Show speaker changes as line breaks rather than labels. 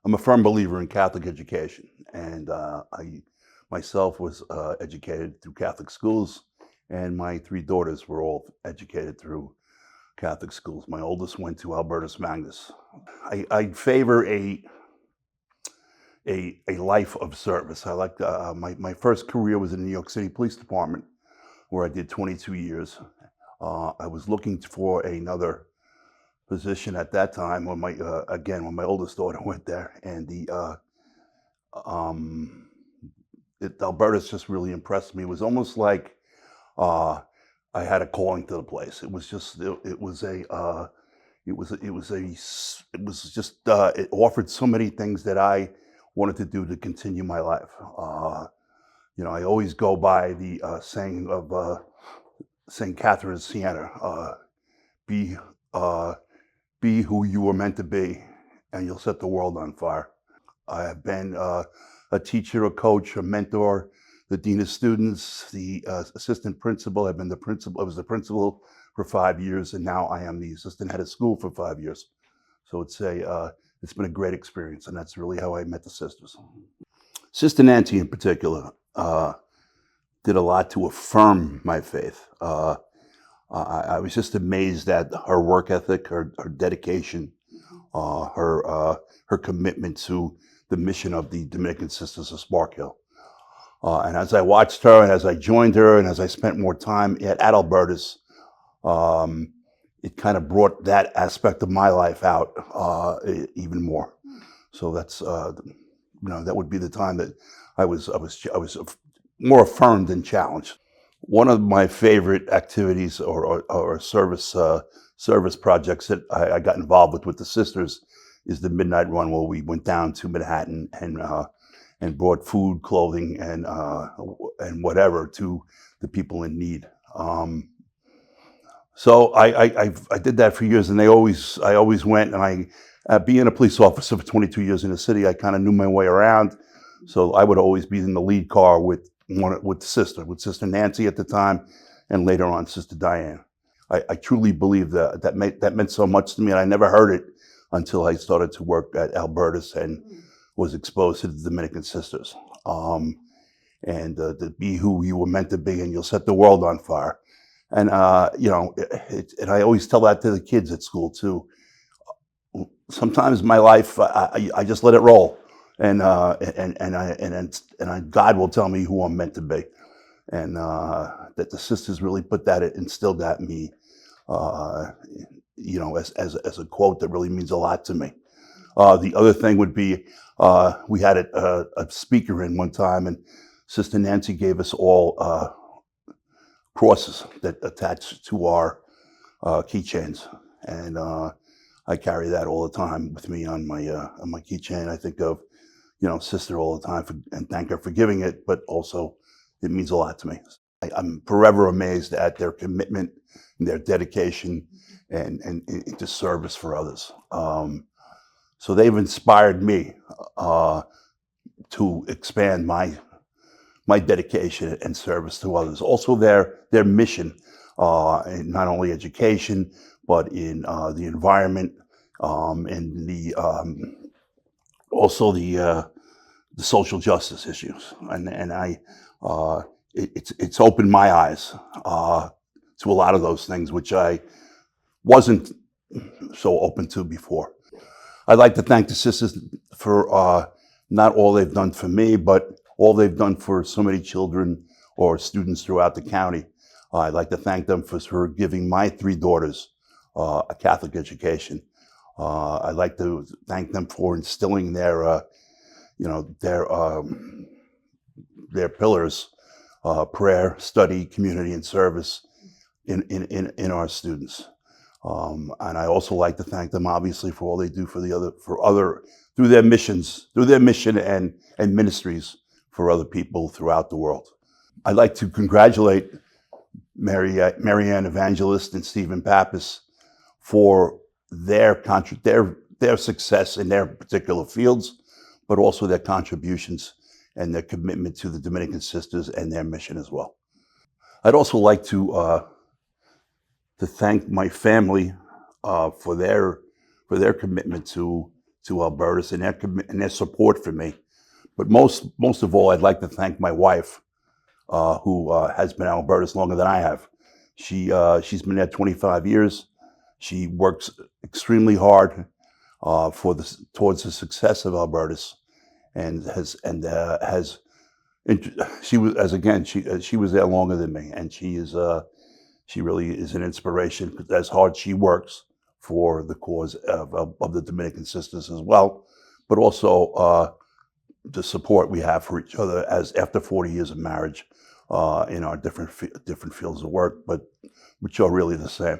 I'm a firm believer in Catholic education, and I myself was educated through Catholic schools, and my three daughters were all educated through Catholic schools. My oldest went to Albertus Magnus. I favor a life of service. I like my first career was in the New York City Police Department, where I did 22 years. I was looking for another position at that time when when my oldest daughter went there, and um, Albertus just really impressed me. It was almost like uh, I had a calling to the place. It was just it was a it was just it offered so many things that I wanted to do to continue my life. I always go by the saying of Saint Catherine of Siena: "Be uh, be who you were meant to be, and you'll set the world on fire." I have been a teacher, a coach, a mentor, the dean of students, the assistant principal. I've been the principal. I was the principal for 5 years, and now I am the assistant head of school for 5 years. So it's been a great experience, and that's really how I met the sisters. Sister Nancy, in particular, did a lot to affirm my faith. I was just amazed at her work ethic, her dedication, her commitment to the mission of the Dominican Sisters of Spark Hill. And as I watched her, and as I joined her, and as I spent more time at Albertus, it kind of brought that aspect of my life out even more. So that would be the time that I was more affirmed and challenged. One of my favorite activities or service projects that I got involved with the sisters is the Midnight Run, where we went down to Manhattan and brought food, clothing, and whatever to the people in need. So I did that for years, and I always went, and being a police officer for 22 years in the city, I kind of knew my way around. So I would always be in the lead car with Sister Nancy at the time, and later on Sister Diane. I truly believe that meant so much to me, and I never heard it until I started to work at Albertus and was exposed to the Dominican Sisters. To be who you were meant to be, and you'll set the world on fire. And and I always tell that to the kids at school too. Sometimes my life, I just let it roll, and God will tell me who I'm meant to be, and that the sisters really instilled that in me, as a quote that really means a lot to me. The other thing would be we had a speaker in one time, and Sister Nancy gave us all crosses that attached to our keychains, and I carry that all the time with me on my keychain. I think of Sister all the time and thank her for giving it, but also it means a lot to me. I'm forever amazed at their commitment and their dedication and into service for others. So they've inspired me to expand my dedication and service to others. Also, their mission, in not only education, but in the environment, and also the social justice issues. It's opened my eyes to a lot of those things which I wasn't so open to before. I'd like to thank the sisters for not all they've done for me, but all they've done for so many children or students throughout the county. I'd like to thank them for giving my three daughters a Catholic education. I'd like to thank them for instilling their pillars, prayer, study, community, and service in our students. And I also like to thank them, obviously, for all they do through their mission and ministries for other people throughout the world. I'd like to congratulate Marianne Evangelist and Stephen Pappas for their success in their particular fields, but also their contributions and their commitment to the Dominican Sisters and their mission as well. I'd also like to thank my family for their commitment to to Albertus and and their support for me. But most of all, I'd like to thank my wife, who has been at Albertus longer than I have. She's been there 25 years. She works extremely hard towards the success of Albertus, and has she was as again she was there longer than me, and she really is an inspiration as hard she works for the cause of the Dominican sisters as well, but also the support we have for each other as after 40 years of marriage in our different fields of work, but which are really the same.